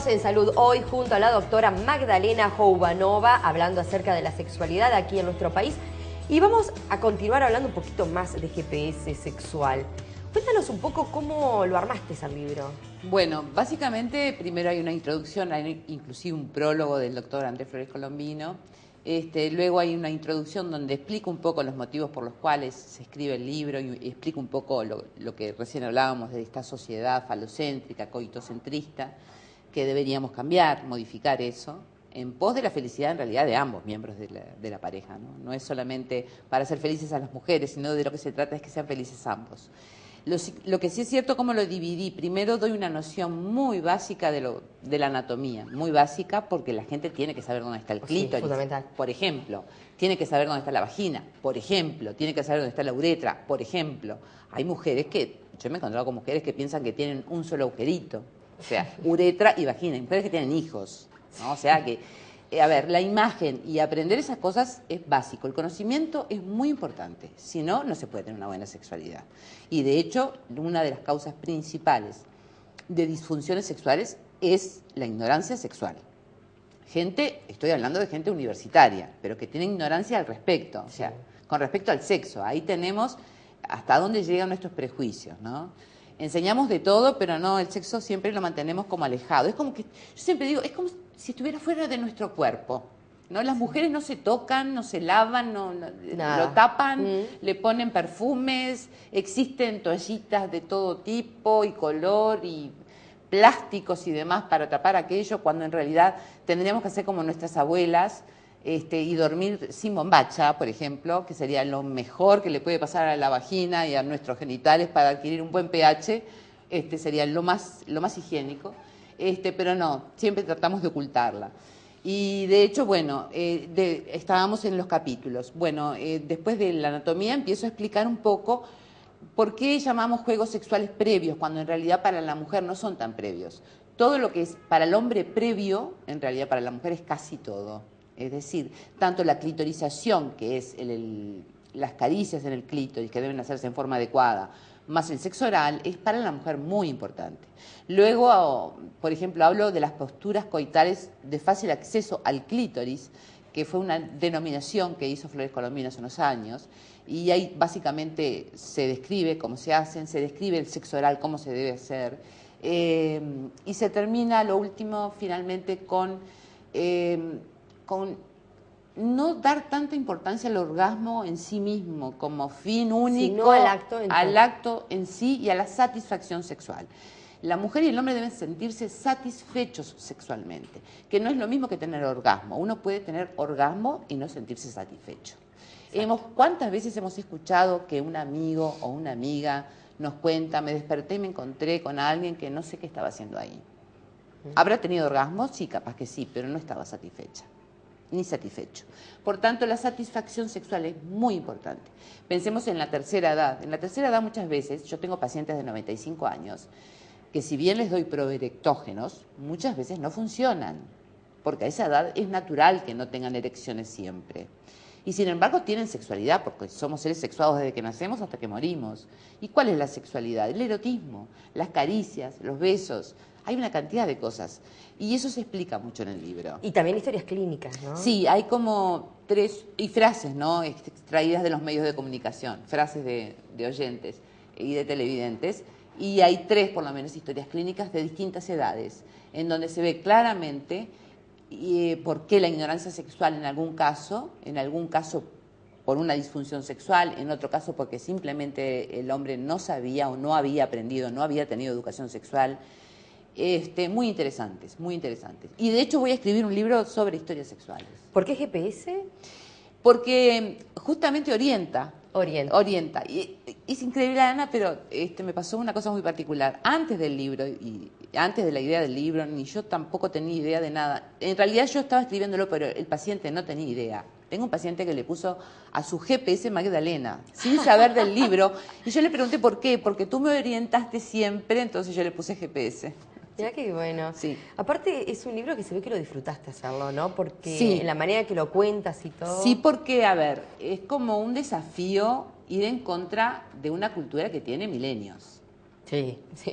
en Salud Hoy junto a la doctora Magdalena Joubanova hablando acerca de la sexualidad aquí en nuestro país. Y vamos a continuar hablando un poquito más de GPS sexual. Cuéntanos un poco cómo lo armaste ese libro. Bueno, básicamente primero hay una introducción, hay inclusive un prólogo del doctor Andrés Flores Colombino. Luego hay una introducción donde explico un poco los motivos por los cuales se escribe el libro y explico un poco lo que recién hablábamos de esta sociedad falocéntrica, coitocentrista, que deberíamos cambiar, modificar eso, en pos de la felicidad en realidad de ambos miembros de la pareja, ¿no? No es solamente para hacer felices a las mujeres, sino de lo que se trata es que sean felices ambos. Lo que sí es cierto, como lo dividí, primero doy una noción muy básica de la anatomía, muy básica porque la gente tiene que saber dónde está el clítoris, fundamental. Por ejemplo, tiene que saber dónde está la vagina, por ejemplo, tiene que saber dónde está la uretra, por ejemplo. Hay mujeres yo me he encontrado con mujeres que piensan que tienen un solo agujerito, o sea, uretra y vagina, hay mujeres que tienen hijos, ¿no? O sea que, a ver, la imagen y aprender esas cosas es básico. El conocimiento es muy importante. Si no, no se puede tener una buena sexualidad. Y de hecho, una de las causas principales de disfunciones sexuales es la ignorancia sexual. Estoy hablando de gente universitaria, pero que tiene ignorancia al respecto, o sea, con respecto al sexo. Ahí tenemos hasta dónde llegan nuestros prejuicios, ¿no? Enseñamos de todo, pero no, el sexo siempre lo mantenemos como alejado. Es como que, yo siempre digo, es como si estuviera fuera de nuestro cuerpo, ¿no? Las mujeres no se tocan, no se lavan, lo tapan, le ponen perfumes, existen toallitas de todo tipo y color y plásticos y demás para tapar aquello, cuando en realidad tendríamos que hacer como nuestras abuelas, y dormir sin bombacha, por ejemplo, que sería lo mejor que le puede pasar a la vagina y a nuestros genitales para adquirir un buen pH, sería lo más higiénico, pero no, siempre tratamos de ocultarla. Y de hecho, bueno, estábamos en los capítulos. Bueno, después de la anatomía empiezo a explicar un poco por qué llamamos juegos sexuales previos, cuando en realidad para la mujer no son tan previos. Todo lo que es para el hombre previo, en realidad para la mujer es casi todo. Es decir, tanto la clitorización, que es las caricias en el clítoris, que deben hacerse en forma adecuada, más el sexo oral, es para la mujer muy importante. Luego, por ejemplo, hablo de las posturas coitales de fácil acceso al clítoris, que fue una denominación que hizo Flores Colombino hace unos años, y ahí básicamente se describe cómo se hacen, se describe el sexo oral, cómo se debe hacer, y se termina lo último finalmente con no dar tanta importancia al orgasmo en sí mismo como fin único, sino al acto en sí y a la satisfacción sexual. La mujer y el hombre deben sentirse satisfechos sexualmente, que no es lo mismo que tener orgasmo. Uno puede tener orgasmo y no sentirse satisfecho. ¿Cuántas veces hemos escuchado que un amigo o una amiga nos cuenta, me desperté y me encontré con alguien que no sé qué estaba haciendo ahí? ¿Habrá tenido orgasmo? Sí, capaz que sí, pero no estaba satisfecha, ni satisfecho. Por tanto, la satisfacción sexual es muy importante. Pensemos en la tercera edad. En la tercera edad muchas veces, yo tengo pacientes de 95 años, que si bien les doy proerectógenos, muchas veces no funcionan, porque a esa edad es natural que no tengan erecciones siempre. Y sin embargo tienen sexualidad, porque somos seres sexuados desde que nacemos hasta que morimos. ¿Y cuál es la sexualidad? El erotismo, las caricias, los besos. Hay una cantidad de cosas. Y eso se explica mucho en el libro. Y también historias clínicas, ¿no? Sí, hay como 3, y frases, ¿no? Extraídas de los medios de comunicación, frases de oyentes y de televidentes. Y hay 3, por lo menos, historias clínicas de distintas edades, en donde se ve claramente por qué la ignorancia sexual en algún caso por una disfunción sexual, en otro caso porque simplemente el hombre no sabía o no había aprendido, no había tenido educación sexual. Muy interesantes, muy interesantes. Y de hecho voy a escribir un libro sobre historias sexuales. ¿Por qué GPS? Porque justamente orienta. Orienta. Y es increíble, Ana, pero me pasó una cosa muy particular. Antes del libro, y antes de la idea del libro, ni yo tampoco tenía idea de nada. En realidad yo estaba escribiéndolo, pero el paciente no tenía idea. Tengo un paciente que le puso a su GPS Magdalena, sin saber del libro. Y yo le pregunté por qué, porque tú me orientaste siempre, entonces yo le puse GPS. Mirá qué bueno. Sí. Aparte es un libro que se ve que lo disfrutaste hacerlo, ¿no? Porque sí. En la manera que lo cuentas y todo. Sí, porque, a ver, es como un desafío ir en contra de una cultura que tiene milenios. Sí, sí.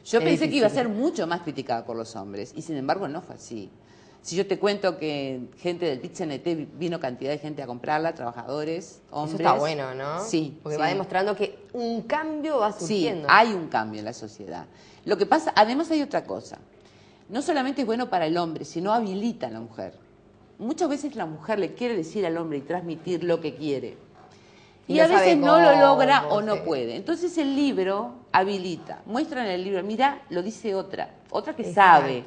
Yo Es pensé que iba a ser difícil. mucho más criticada por los hombres y sin embargo no fue así. Si yo te cuento que gente del PIT-CNT vino cantidad de gente a comprarla, trabajadores, hombres. Eso está bueno, ¿no? Sí, Porque sí. va demostrando que un cambio va Sí, surgiendo. hay un cambio en la sociedad. Lo que pasa, además hay otra cosa. No solamente es bueno para el hombre, sino habilita a la mujer. Muchas veces la mujer le quiere decir al hombre y transmitir lo que quiere. Y Y no a veces sabe no lo logra cómo, o no sí. puede. Entonces el libro habilita. Muestra en el libro, mira, lo dice otra que Exacto. sabe.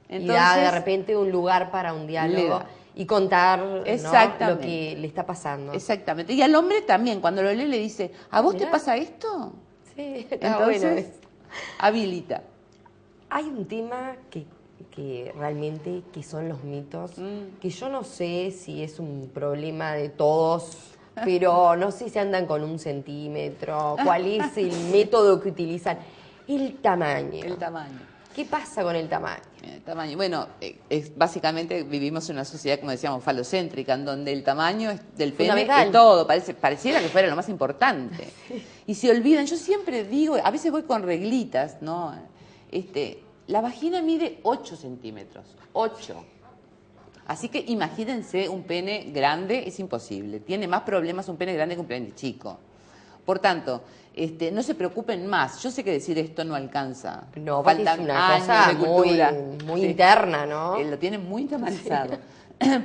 Y da de Entonces, repente un lugar para un le diálogo da. y contar, ¿no?, lo Exactamente. que le está pasando. Exactamente. Y al hombre también, cuando lo lee, le dice, ¿a vos te Mirá. pasa esto? Sí, está bueno. Entonces, habilita. Hay un tema que realmente que son los mitos, que yo no sé si es un problema de todos, pero no sé si andan con 1 centímetro, cuál es el método que utilizan. El tamaño. El tamaño. ¿Qué pasa con el tamaño? El tamaño. Bueno, básicamente vivimos en una sociedad, como decíamos, falocéntrica, en donde el tamaño del pene Fundamental. es todo, pareciera que fuera lo más importante. Y se olvidan, yo siempre digo, a veces voy con reglitas, ¿no? La vagina mide 8 centímetros, 8. Así que imagínense un pene grande, es imposible. Tiene más problemas un pene grande que un pene chico. Por tanto, no se preocupen más. Yo sé que decir esto no alcanza. No, porque es Faltan una años cosa de cultura. muy Sí. interna, ¿no? Lo tienen muy internalizado.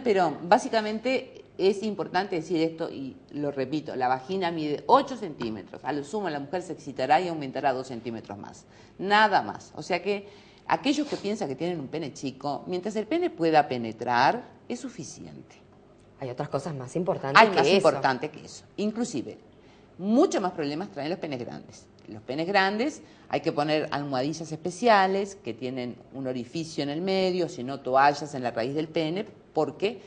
Pero básicamente es importante decir esto y lo repito, la vagina mide 8 centímetros. A lo sumo la mujer se excitará y aumentará 2 centímetros más. Nada más. O sea que aquellos que piensan que tienen un pene chico, mientras el pene pueda penetrar, es suficiente. Hay otras cosas más importantes Hay que más eso. importante que eso. Inclusive, mucho más problemas traen los penes grandes. Los penes grandes hay que poner almohadillas especiales que tienen un orificio en el medio, si no toallas en la raíz del pene, porque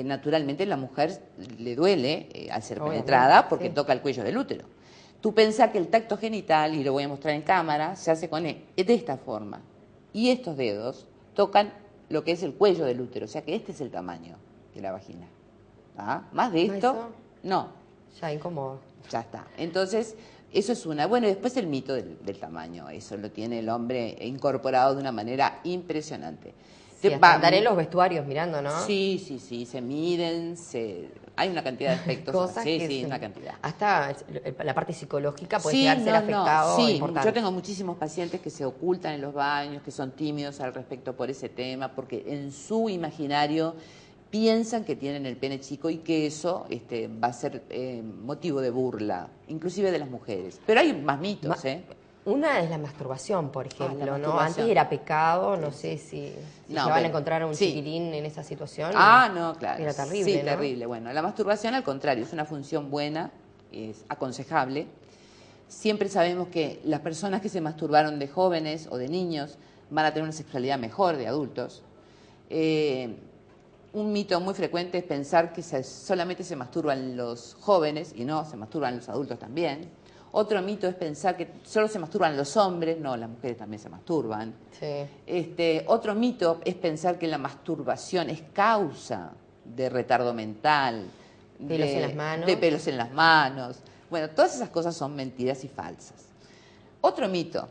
naturalmente la mujer le duele al ser Obviamente, penetrada porque sí. toca el cuello del útero. Tú pensás que el tacto genital, y lo voy a mostrar en cámara, se hace de esta forma. Y estos dedos tocan lo que es el cuello del útero, o sea que este es el tamaño de la vagina. ¿Ah? Más de ¿No esto, eso? no. Ya incómodo. Ya está. Entonces, eso es una. Bueno, y después el mito del tamaño. Eso lo tiene el hombre incorporado de una manera impresionante. Sí, hasta andar en los vestuarios mirando, ¿no? Sí, se miden, hay una cantidad de aspectos. Cosas Sí, que una cantidad. Hasta la parte psicológica puede Sí, llegar a ser afectado. sí, importante. yo tengo muchísimos pacientes que se ocultan en los baños, que son tímidos al respecto por ese tema, porque en su imaginario piensan que tienen el pene chico y que eso va a ser motivo de burla, inclusive de las mujeres. Pero hay más mitos, Una es la masturbación, por ejemplo, la ¿no? masturbación. Antes era pecado, no sé si No, se van a pero- encontrar a un sí. chiquilín en esa situación. No, claro. Era terrible, Sí, ¿no? terrible. Bueno, la masturbación al contrario, es una función buena, es aconsejable. Siempre sabemos que las personas que se masturbaron de jóvenes o de niños van a tener una sexualidad mejor de adultos. Un mito muy frecuente es pensar que solamente se masturban los jóvenes y no, se masturban los adultos también. Otro mito es pensar que solo se masturban los hombres, no, las mujeres también se masturban. Sí. Otro mito es pensar que la masturbación es causa de retardo mental, Pelos en las manos. de pelos en las manos. Bueno, todas esas cosas son mentiras y falsas. Otro mito,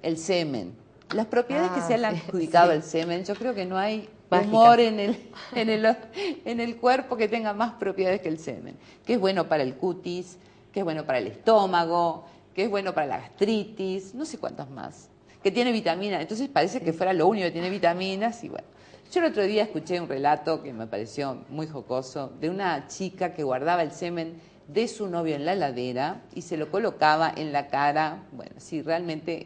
el semen. Las propiedades que se han adjudicado al semen, yo creo que no hay humor en el cuerpo que tenga más propiedades que el semen. Que es bueno para el cutis, que es bueno para el estómago, que es bueno para la gastritis, no sé cuántas más. Que tiene vitaminas, entonces parece que fuera lo único que tiene vitaminas y bueno. Yo el otro día escuché un relato que me pareció muy jocoso de una chica que guardaba el semen de su novio en la heladera y se lo colocaba en la cara, bueno, sí, realmente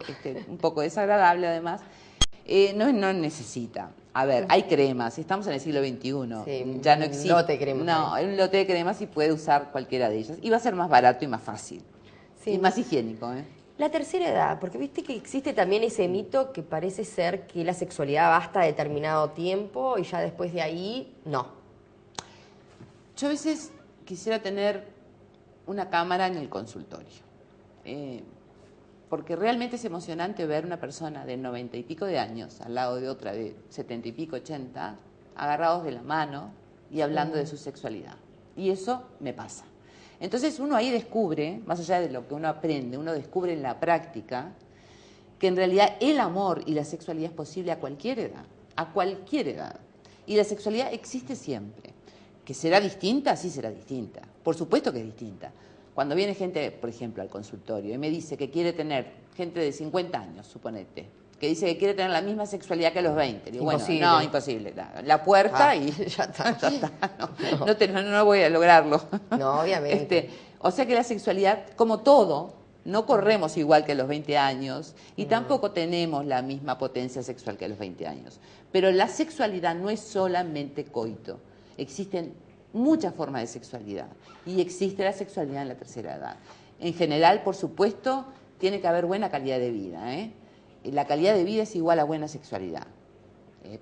un poco desagradable además. No necesita. A ver, hay cremas, estamos en el siglo XXI, Sí, ya no existe. un lote de cremas. No, hay un lote de cremas y puede usar cualquiera de ellas. Y va a ser más barato y más fácil. Sí. Y más higiénico, La tercera edad, porque viste que existe también ese mito que parece ser que la sexualidad va hasta determinado tiempo y ya después de ahí, no. Yo a veces quisiera tener una cámara en el consultorio. Porque realmente es emocionante ver una persona de 90 y pico de años al lado de otra de 70 y pico, 80, agarrados de la mano y hablando de su sexualidad. Y eso me pasa. Entonces uno ahí descubre, más allá de lo que uno aprende, uno descubre en la práctica que en realidad el amor y la sexualidad es posible a cualquier edad, a cualquier edad. Y la sexualidad existe siempre. ¿Que será distinta? Sí será distinta. Por supuesto que es distinta. Cuando viene gente, por ejemplo, al consultorio y me dice que quiere tener, gente de 50 años, suponete, que dice que quiere tener la misma sexualidad que a los 20. Digo, Imposible. bueno, no, imposible. La puerta y ya está. ya está. No voy a lograrlo. No, obviamente. O sea que la sexualidad, como todo, no corremos igual que a los 20 años y tampoco tenemos la misma potencia sexual que a los 20 años. Pero la sexualidad no es solamente coito. Existen muchas formas de sexualidad y existe la sexualidad en la tercera edad. En general, por supuesto, tiene que haber buena calidad de vida, ¿eh? La calidad de vida es igual a buena sexualidad.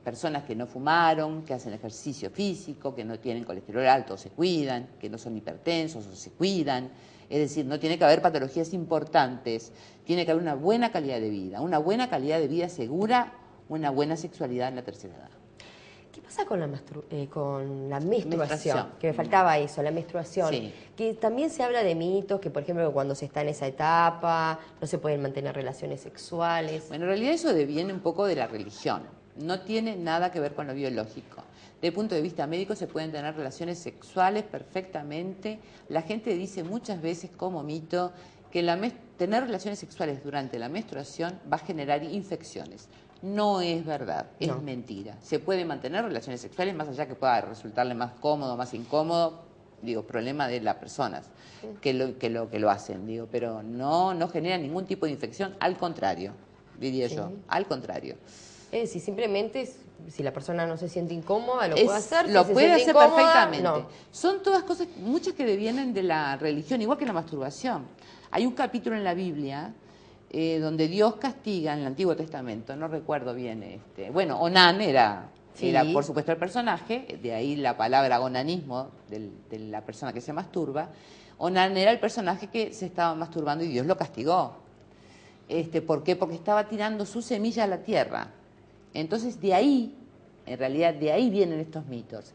Personas que no fumaron, que hacen ejercicio físico, que no tienen colesterol alto, se cuidan, que no son hipertensos o se cuidan. Es decir, no tiene que haber patologías importantes, tiene que haber una buena calidad de vida. Una buena calidad de vida segura una buena sexualidad en la tercera edad. ¿Qué pasa con la menstruación? Menstruación. Que me faltaba eso, la menstruación. Sí. Que también se habla de mitos, que por ejemplo cuando se está en esa etapa no se pueden mantener relaciones sexuales. Bueno, en realidad eso deviene un poco de la religión. No tiene nada que ver con lo biológico. Desde el punto de vista médico se pueden tener relaciones sexuales perfectamente. La gente dice muchas veces como mito que tener relaciones sexuales durante la menstruación va a generar infecciones. No es verdad, es mentira. Se puede mantener relaciones sexuales más allá que pueda resultarle más cómodo, más incómodo, digo, problema de las personas que lo hacen, digo, pero no genera ningún tipo de infección, al contrario, diría yo, al contrario. Si simplemente, si la persona no se siente incómoda, lo puede hacer. Lo si puede se hacer siente incómoda, perfectamente. no. Son todas cosas, muchas que devienen de la religión, igual que la masturbación. Hay un capítulo en la Biblia donde Dios castiga en el Antiguo Testamento, no recuerdo bien, bueno, Onán era por supuesto el personaje, de ahí la palabra onanismo, de la persona que se masturba. Onán era el personaje que se estaba masturbando y Dios lo castigó. ¿Por qué? Porque estaba tirando su semilla a la tierra. Entonces de ahí, en realidad de ahí vienen estos mitos.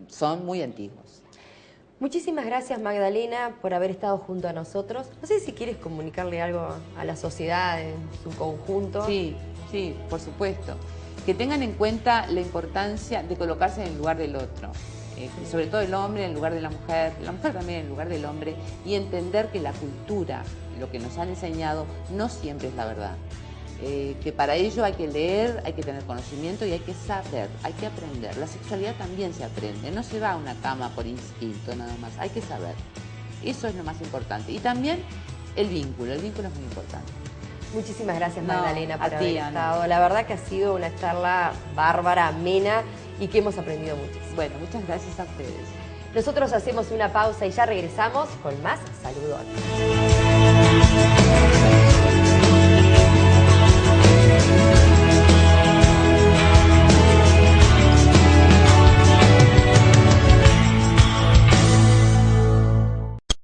Son muy antiguos. Muchísimas gracias, Magdalena, por haber estado junto a nosotros. No sé si quieres comunicarle algo a la sociedad en su conjunto. Sí, por supuesto. Que tengan en cuenta la importancia de colocarse en el lugar del otro. Sobre todo el hombre en el lugar de la mujer también en el lugar del hombre, y entender que la cultura, lo que nos han enseñado, no siempre es la verdad. Que para ello hay que leer, hay que tener conocimiento y hay que saber, hay que aprender. La sexualidad también se aprende, no se va a una cama por instinto nada más, hay que saber. Eso es lo más importante. Y también el vínculo es muy importante. Muchísimas gracias, Magdalena, por haber Ana. estado. La verdad que ha sido una charla bárbara, amena y que hemos aprendido muchísimo. Bueno, muchas gracias a ustedes. Nosotros hacemos una pausa y ya regresamos con más Saludón.